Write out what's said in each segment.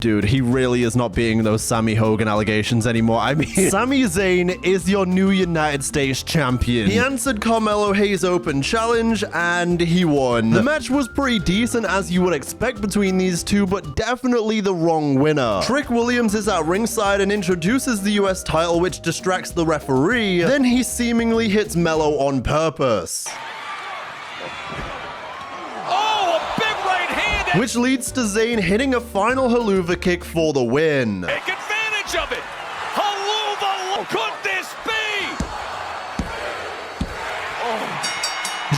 Dude, he really is not being those Sammy Hogan allegations anymore. I mean, Sami Zayn is your new United States champion. He answered Carmelo Hayes' open challenge and he won. The match was pretty decent as you would expect between these two, but definitely the wrong winner. Trick Williams is at ringside and introduces the US title, which distracts the referee. Then he seemingly hits Melo on purpose, which leads to Zayn hitting a final haluva kick for the win. Take advantage of it. Haluva, could this be?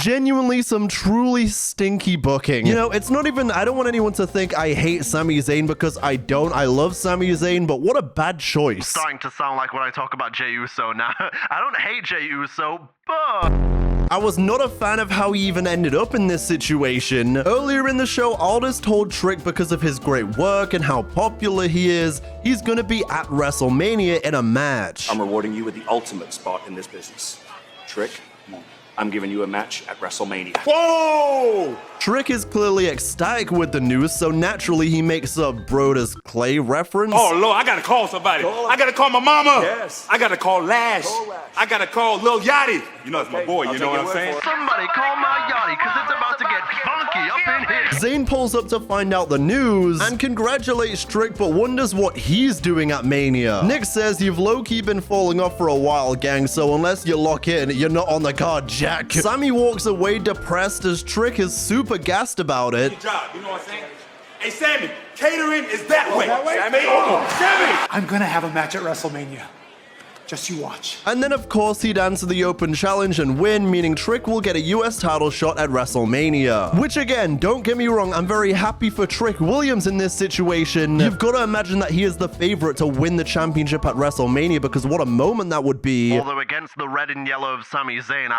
Genuinely some truly stinky booking. You know, it's not even, I don't want anyone to think I hate Sami Zayn, because I don't. I love Sami Zayn, but what a bad choice. Starting to sound like when I talk about Jey Uso now. I don't hate Jey Uso, but I was not a fan of how he even ended up in this situation. Earlier in the show, Aldis told Trick because of his great work and how popular he is, he's gonna be at WrestleMania in a match. I'm rewarding you with the ultimate spot in this business. Trick, I'm giving you a match at WrestleMania. Whoa! Trick is clearly ecstatic with the news, so naturally he makes a Brodus Clay reference. Oh, Lord, I gotta call somebody. I gotta call my mama. Yes. I gotta call Lash. I gotta call Lil Yachty. You know, it's my boy, you know what I'm saying? somebody call my Yachty, because it's about to get funky up in here. Zayn pulls up to find out the news and congratulates Trick, but wonders what he's doing at Mania. Nick says you've low-key been falling off for a while, gang, so unless you lock in, you're not on the card, Jack. Sami walks away depressed as Trick is super gassed about it. Good job, you know what I'm saying? Hey, Sammy, catering is that way. Sammy! I'm gonna have a match at WrestleMania. Just you watch. And then, of course, he'd answer the open challenge and win, meaning Trick will get a US title shot at WrestleMania. Which, again, don't get me wrong, I'm very happy for Trick Williams in this situation. You've got to imagine that he is the favorite to win the championship at WrestleMania, because what a moment that would be. Although against the red and yellow of Sami Zayn,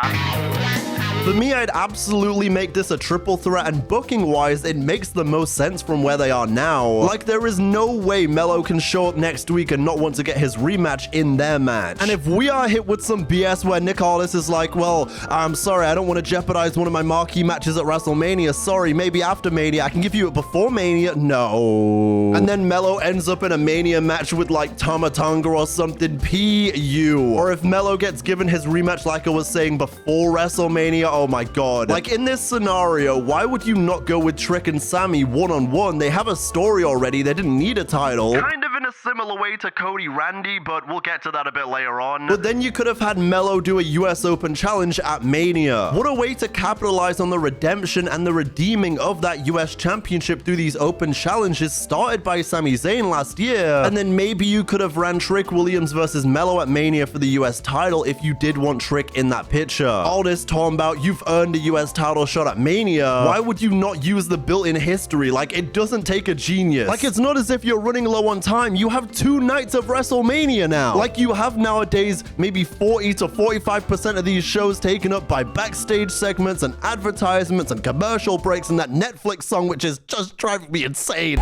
For me, I'd absolutely make this a triple threat, and booking-wise, it makes the most sense from where they are now. Like, there is no way Melo can show up next week and not want to get his rematch in their match. And if we are hit with some BS where Nick Aldis is like, well, I'm sorry, I don't want to jeopardize one of my marquee matches at WrestleMania. Sorry, maybe after Mania. I can give you it before Mania. No. And then Melo ends up in a Mania match with, like, Tama Tonga or something. PU. Or if Melo gets given his rematch, like I was saying, before WrestleMania, oh my god. Like, in this scenario, why would you not go with Trick and Sami one-on-one? They have a story already. They didn't need a title. kind of in a similar way to Cody Randy, but we'll get to that a bit later on. But then you could have had Melo do a US Open challenge at Mania. What a way to capitalize on the redemption and the redeeming of that US championship through these open challenges started by Sami Zayn last year. And then maybe you could have ran Trick Williams versus Melo at Mania for the US title if you did want Trick in that picture. All this talking about you've earned a US title shot at Mania. Why would you not use the built-in history? Like, it doesn't take a genius. Like, it's not as if you're running low on time. You have 2 nights of WrestleMania now. Like you have nowadays, maybe 40 to 45% of these shows taken up by backstage segments and advertisements and commercial breaks and that Netflix song, which is just driving me insane.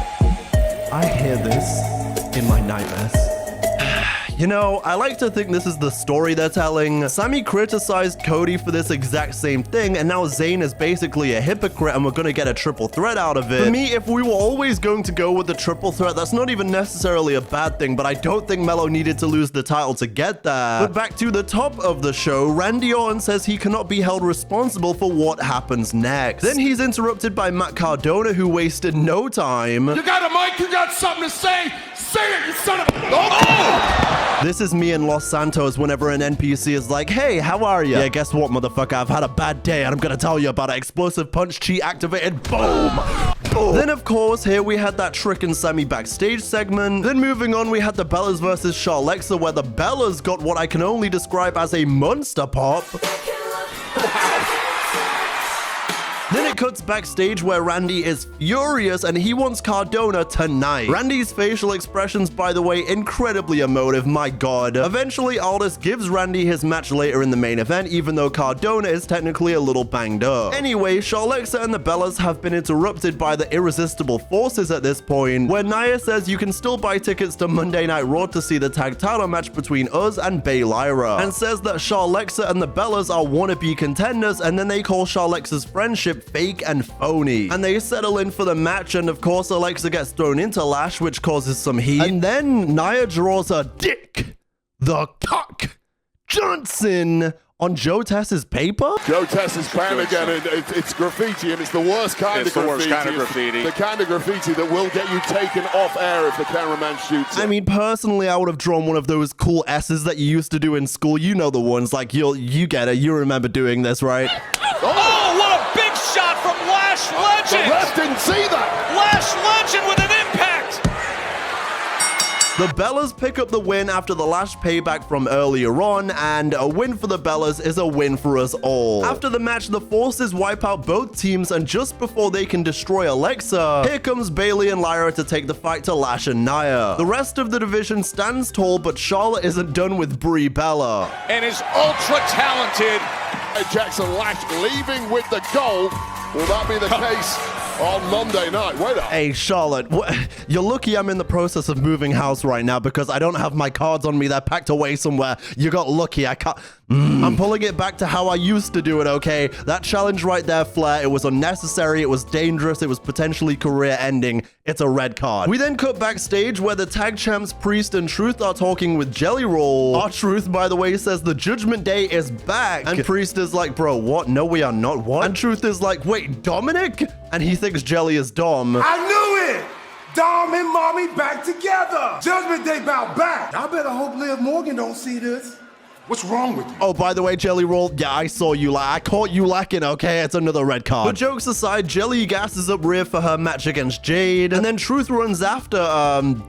I hear this in my nightmares. You know, I like to think this is the story they're telling. Sami criticized Cody for this exact same thing, and now Zayn is basically a hypocrite and we're gonna get a triple threat out of it. For me, if we were always going to go with the triple threat, that's not even necessarily a bad thing, but I don't think Melo needed to lose the title to get that. But back to the top of the show, Randy Orton says he cannot be held responsible for what happens next. Then he's interrupted by Matt Cardona, who wasted no time. You got a mic, you got something to say? Say it, you son of a... Oh! This is me in Los Santos whenever an NPC is like, hey, how are you? Yeah, guess what, motherfucker? I've had a bad day and I'm gonna tell you about it. Explosive punch, cheat activated, boom! Boom. Then, of course, here we had that Trick and Sami backstage segment. Then moving on, we had the Bellas versus Charlexa, where the Bellas got what I can only describe as a monster pop. Then it cuts backstage where Randy is furious and he wants Cardona tonight. Randy's facial expressions, by the way, incredibly emotive, my god. Eventually, Aldis gives Randy his match later in the main event, even though Cardona is technically a little banged up. Anyway, Charlexa and the Bellas have been interrupted by the Irresistible Forces at this point, where Nia says you can still buy tickets to Monday Night Raw to see the tag title match between us and Bay Lyra, and says that Charlexa and the Bellas are wannabe contenders, and then they call Charlexa's friendship bit fake and phony. And they settle in for the match, and of course Alexa gets thrown into Lash, which causes some heat. And then Nia draws a Dick the Cock Johnson on Joe Tess's paper? Joe Tess's fan again, and it's graffiti, and it's the worst kind of graffiti. The kind of graffiti that will get you taken off air if the cameraman shoots it. I mean, personally, I would have drawn one of those cool S's that you used to do in school. You know the ones, like, you get it. You remember doing this, right? Oh, what a big shot from Lash Legend! The ref didn't see that! Lash Legend with an impact! The Bellas pick up the win after the Lash payback from earlier on, and a win for the Bellas is a win for us all. After the match, the Forces wipe out both teams, and just before they can destroy Alexa, here comes Bayley and Lyra to take the fight to Lash and Nia. The rest of the division stands tall, but Charlotte isn't done with Brie Bella. And is ultra-talented. Jackson Lash leaving with the gold. Will that be the case on Monday night? Wait up. Hey, Charlotte, you're lucky I'm in the process of moving house right now because I don't have my cards on me. They're packed away somewhere. You got lucky. I can't... I'm pulling it back to how I used to do it, okay? That challenge right there, Flair, it was unnecessary, it was dangerous, it was potentially career-ending. It's a red card. We then cut backstage where the tag champs Priest and Truth are talking with Jelly Roll. Our Truth, by the way, says the Judgment Day is back. And Priest is like, bro, what? No, we are not. What? And Truth is like, wait, Dominic? And he thinks Jelly is Dom. I knew it! Dom and Mommy back together. Judgment Day bout back. I better hope Liv Morgan don't see this. What's wrong with you? Oh, by the way, Jelly Roll, yeah, I saw you. I caught you lacking, okay? It's another red card. But jokes aside, Jelly gasses up Rhea for her match against Jade. And then Truth runs after,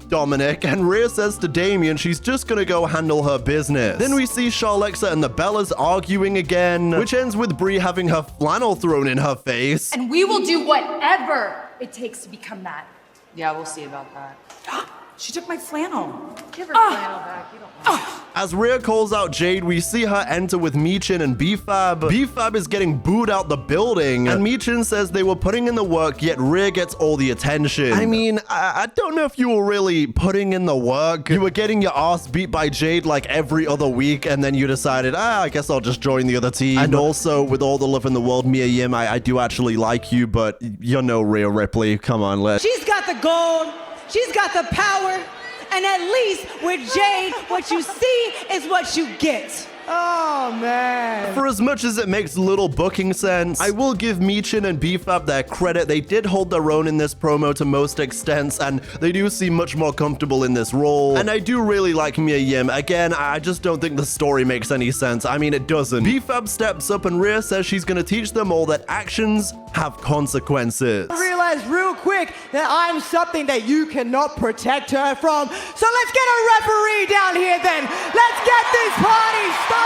Dominic. And Rhea says to Damian she's just gonna go handle her business. Then we see Charlexa and the Bellas arguing again, which ends with Brie having her flannel thrown in her face. And we will do whatever it takes to become that. Yeah, we'll see about that. She took my flannel. Give her flannel back. You don't want As Rhea calls out Jade, we see her enter with Michin and B-Fab. B-Fab is getting booed out the building, and Michin says they were putting in the work, yet Rhea gets all the attention. I mean, I don't know if you were really putting in the work. You were getting your ass beat by Jade like every other week, and then you decided, I guess I'll just join the other team. And also, with all the love in the world, Mia Yim, I do actually like you, but you're no Rhea Ripley. Come on, let's... She's got the gold. She's got the power, and at least with Jade, what you see is what you get. Oh, man. For as much as it makes little booking sense, I will give Michin and B-Fab their credit. They did hold their own in this promo to most extents, and they do seem much more comfortable in this role. And I do really like Mia Yim. Again, I just don't think the story makes any sense. I mean, it doesn't. B-Fab steps up, and Rhea says she's gonna teach them all that actions have consequences. I realized real quick that I'm something that you cannot protect her from. So let's get a referee down here then. Let's get this party started.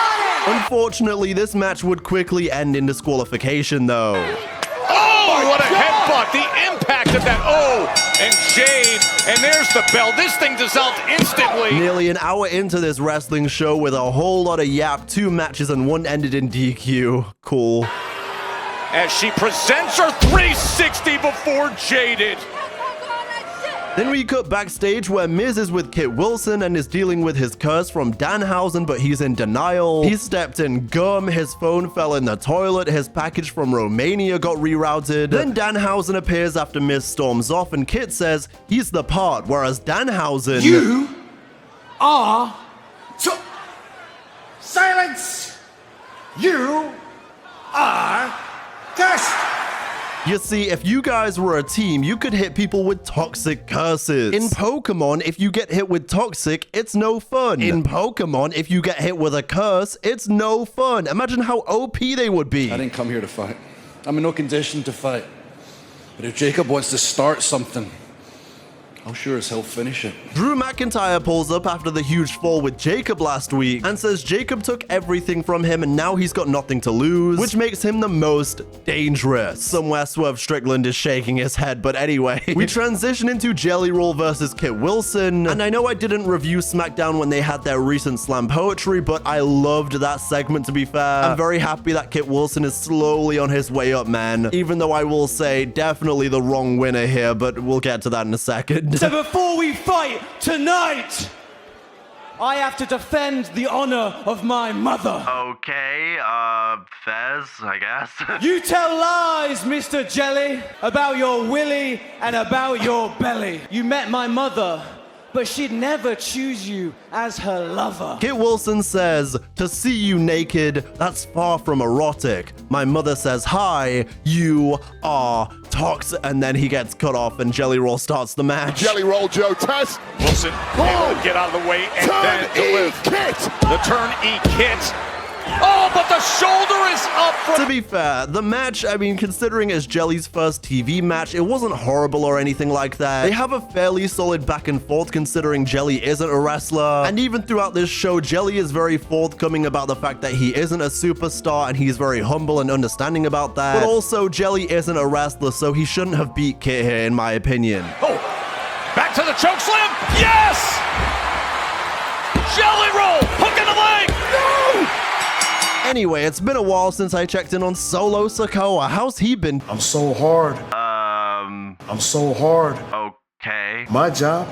Unfortunately, this match would quickly end in disqualification, though. Oh, what a headbutt. The impact of that. Oh, and Jade. And there's the bell. This thing dissolved instantly. Nearly an hour into this wrestling show with a whole lot of yap, 2 matches and 1 ended in DQ. Cool. As she presents her 360 before Jaded. Then we cut backstage where Miz is with Kit Wilson and is dealing with his curse from Danhausen, but he's in denial. He stepped in gum, his phone fell in the toilet, his package from Romania got rerouted. Then Danhausen appears after Miz storms off, and Kit says he's the part, whereas Danhausen... You are... Silence! You are... Cursed! You see, if you guys were a team, you could hit people with toxic curses. In Pokemon, if you get hit with toxic, it's no fun. In Pokemon, if you get hit with a curse, it's no fun. Imagine how OP they would be. I didn't come here to fight. I'm in no condition to fight. But if Jacob wants to start something, I'll sure as hell finish it. Drew McIntyre pulls up after the huge fall with Jacob last week and says Jacob took everything from him and now he's got nothing to lose, which makes him the most dangerous. Somewhere Swerve Strickland is shaking his head, but anyway. We transition into Jelly Roll versus Kit Wilson, and I know I didn't review SmackDown when they had their recent slam poetry, but I loved that segment, to be fair. I'm very happy that Kit Wilson is slowly on his way up, man. Even though I will say definitely the wrong winner here, but we'll get to that in a second. So before we fight tonight, I have to defend the honor of my mother. Okay, Fez, I guess. You tell lies, Mr. Jelly, about your willy and about your belly. You met my mother, but she'd never choose you as her lover. Kit Wilson says, to see you naked, that's far from erotic. My mother says, hi, you are toxic. And then he gets cut off and Jelly Roll starts the match. Jelly Roll Joe Test. Wilson able to get out of the way and then deliver. Kit. The turn E Kit. Oh, but the shoulder is up for... To be fair, the match, I mean, considering it's Jelly's first TV match, it wasn't horrible or anything like that. They have a fairly solid back and forth considering Jelly isn't a wrestler. And even throughout this show, Jelly is very forthcoming about the fact that he isn't a superstar and he's very humble and understanding about that. But also, Jelly isn't a wrestler, so he shouldn't have beat Kit here, in my opinion. Oh, back to the choke slam. Yes! Jelly Roll, hook in the leg. No! Anyway, it's been a while since I checked in on Solo Sikoa. How's he been? I'm so hard. I'm so hard. Okay. My job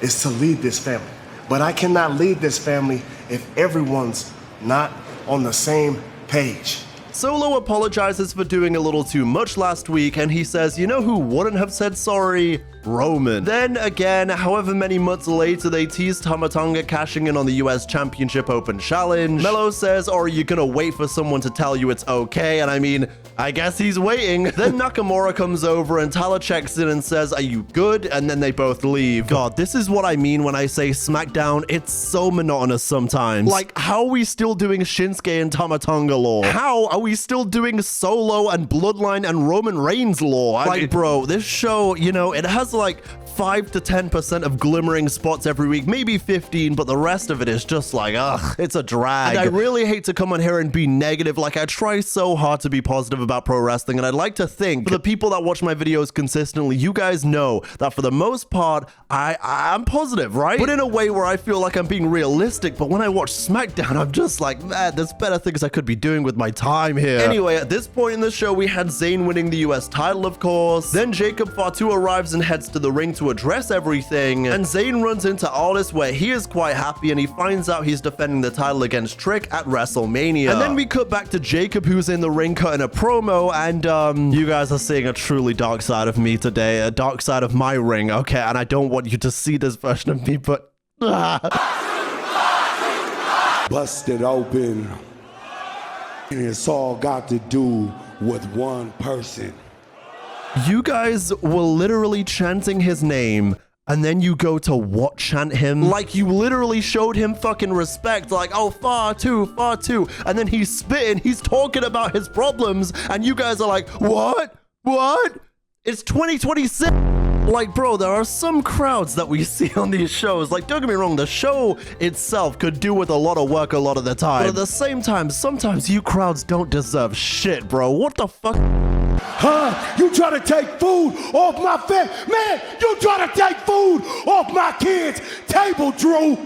is to lead this family. But I cannot lead this family if everyone's not on the same page. Solo apologizes for doing a little too much last week, and he says, you know who wouldn't have said sorry? Roman. Then again, however many months later, they teased Tama Tonga cashing in on the US Championship Open Challenge. Melo says, or are you gonna wait for someone to tell you it's okay? And I mean, I guess he's waiting. Then Nakamura comes over and Tyler checks in and says, are you good? And then they both leave. God, this is what I mean when I say SmackDown. It's so monotonous sometimes. Like, how are we still doing Shinsuke and Tama Tonga lore? How are we still doing Solo and Bloodline and Roman Reigns lore? Like, bro, this show, you know, it has like 5 to 10% of glimmering spots every week, maybe 15, but the rest of it is just like, ugh, it's a drag. And I really hate to come on here and be negative. Like, I try so hard to be positive about pro wrestling, and I'd like to think for the people that watch my videos consistently, you guys know that for the most part, I'm positive, right? But in a way where I feel like I'm being realistic, but when I watch SmackDown, I'm just like, man, there's better things I could be doing with my time here. Anyway, at this point in the show, we had Zayn winning the US title, of course. Then Jacob Fatu arrives and heads to the ring to address everything, and Zayn runs into Aldis where he is quite happy and he finds out he's defending the title against Trick at WrestleMania. And then we cut back to Jacob, who's in the ring cutting a promo, and you guys are seeing a truly dark side of me today, a dark side of my ring, okay? And I don't want you to see this version of me, but Busted open, and it's all got to do with one person. You guys were literally chanting his name, and then you go to what chant him? Like, you literally showed him fucking respect, like, oh, far too, and then he's spitting, he's talking about his problems, and you guys are like, what? It's 2026. Like, bro, there are some crowds that we see on these shows. Like, don't get me wrong, the show itself could do with a lot of work a lot of the time. But at the same time, sometimes you crowds don't deserve shit, bro. What the fuck? Huh? You try to take food off my family? Man, you try to take food off my kids' table, Drew.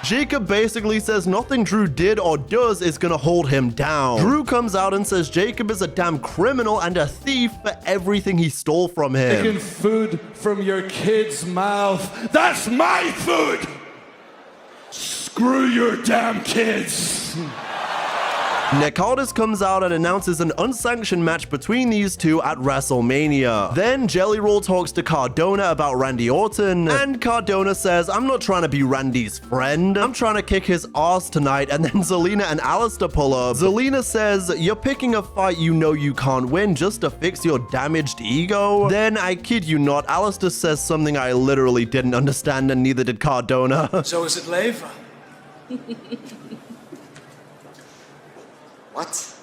Jacob basically says nothing Drew did or does is gonna hold him down. Drew comes out and says Jacob is a damn criminal and a thief for everything he stole from him. Taking food from your kid's mouth. That's my food! Screw your damn kids! Nick Aldis comes out and announces an unsanctioned match between these two at WrestleMania. Then Jelly Roll talks to Cardona about Randy Orton, and Cardona says, I'm not trying to be Randy's friend, I'm trying to kick his ass tonight. And then Zelina and Aleister pull up. Zelina says, you're picking a fight you know you can't win just to fix your damaged ego? Then, I kid you not, Aleister says something I literally didn't understand, and neither did Cardona. So is it Leva? What?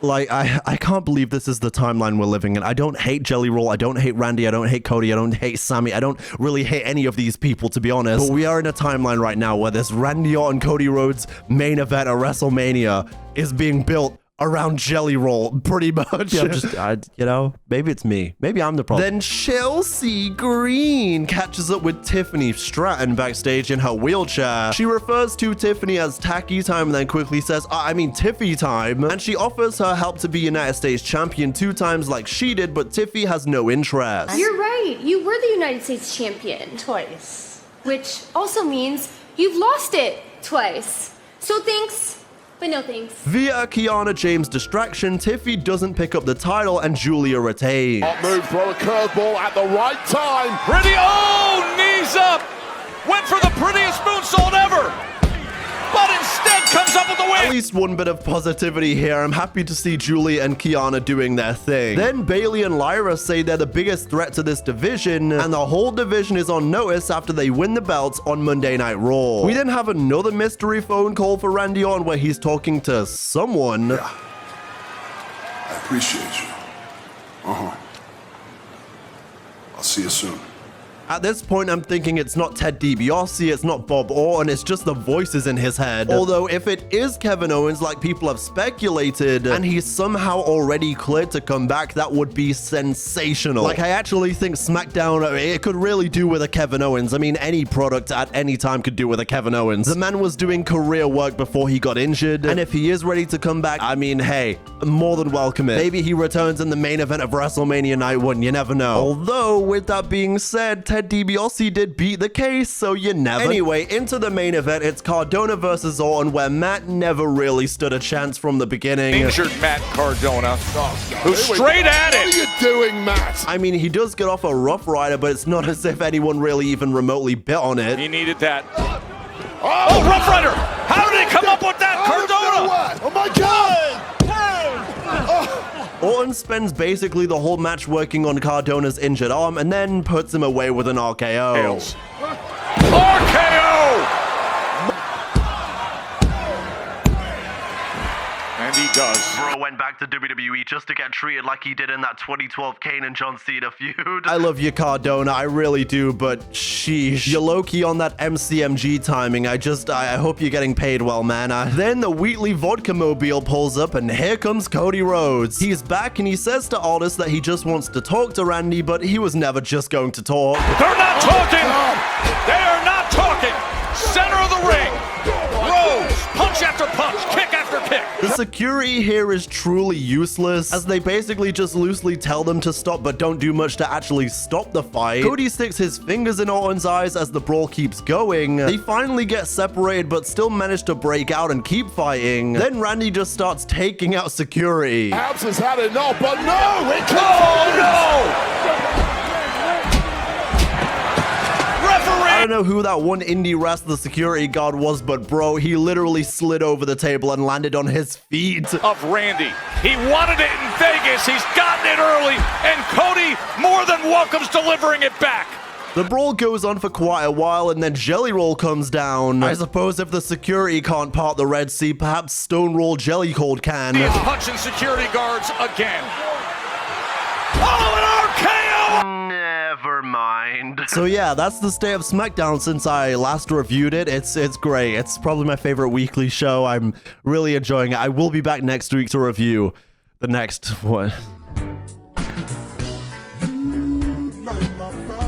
Like, I can't believe this is the timeline we're living in. I don't hate Jelly Roll, I don't hate Randy, I don't hate Cody, I don't hate Sami, I don't really hate any of these people, to be honest. But we are in a timeline right now where this Randy Orton Cody Rhodes main event at WrestleMania is being built around Jelly Roll, pretty much. Yeah, you know, maybe it's me. Maybe I'm the problem. Then Chelsea Green catches up with Tiffany Stratton backstage in her wheelchair. She refers to Tiffany as Tacky Time and then quickly says, I mean Tiffy Time. And she offers her help to be United States champion 2 times like she did, but Tiffy has no interest. You're right. You were the United States champion. Twice. which also means you've lost it twice. So thanks, but no thanks. Via Kiana James' distraction, Tiffy doesn't pick up the title and Giulia retains. Hot move, throw a curveball at the right time. Pretty, oh, knees up. Went for the prettiest moonsault ever. But instead comes up with the win. At least one bit of positivity here. I'm happy to see Giulia and Kiana doing their thing. Then Bayley and Lyra say they're the biggest threat to this division, and the whole division is on notice after they win the belts on Monday Night Raw. We then have another mystery phone call for Randy Orton where he's talking to someone. Yeah. I appreciate you. I'll see you soon. At this point, I'm thinking it's not Ted DiBiase, it's not Bob Orton, it's just the voices in his head. Although, if it is Kevin Owens, like people have speculated, and he's somehow already cleared to come back, that would be sensational. Like, I actually think SmackDown, it could really do with a Kevin Owens. I mean, any product at any time could do with a Kevin Owens. The man was doing career work before he got injured, and if he is ready to come back, I mean, hey, more than welcome it. Maybe he returns in the main event of WrestleMania Night 1, you never know. Although, with that being said, Ted DiBiase did beat the case, so you never. Anyway, into the main event, it's Cardona versus Orton, where Matt never really stood a chance from the beginning. Injured Matt Cardona, who's straight at it. What are you doing, Matt? I mean, he does get off a Rough Rider, but it's not as if anyone really even remotely bit on it. He needed that. Oh, Rough Rider! How did he come up with that, Cardona? Oh my God! Orton spends basically the whole match working on Cardona's injured arm and then puts him away with an RKO. RKO! And he does. Bro went back to WWE just to get treated like he did in that 2012 Kane and John Cena feud. I love you, Cardona, I really do, but sheesh. You're low-key on that MCMG timing. I hope you're getting paid well, man. Then the Wheatley Vodka Mobile pulls up, and here comes Cody Rhodes. He's back, and he says to Aldis that he just wants to talk to Randy, but he was never just going to talk. They're not talking! They are not talking! Center of the ring! Rhodes, punch after punch, kick after kick! The security here is truly useless, as they basically just loosely tell them to stop but don't do much to actually stop the fight. Cody sticks his fingers in Orton's eyes as the brawl keeps going. They finally get separated but still manage to break out and keep fighting. Then Randy just starts taking out security. Hobbs has had enough, but no! It comes Oh no! I don't know who that one indie wrestler security guard was, but bro, he literally slid over the table and landed on his feet. Of Randy. He wanted it in Vegas. He's gotten it early, and Cody more than welcomes delivering it back. The brawl goes on for quite a while, and then Jelly Roll comes down. I suppose if the security can't part the Red Sea, perhaps Stone Roll Jelly Cold can. He's punching security guards again. Oh, an RKO! Never mind. So yeah, that's the state of SmackDown since I last reviewed it. It's great. It's probably my favorite weekly show. I'm really enjoying it. I will be back next week to review the next one.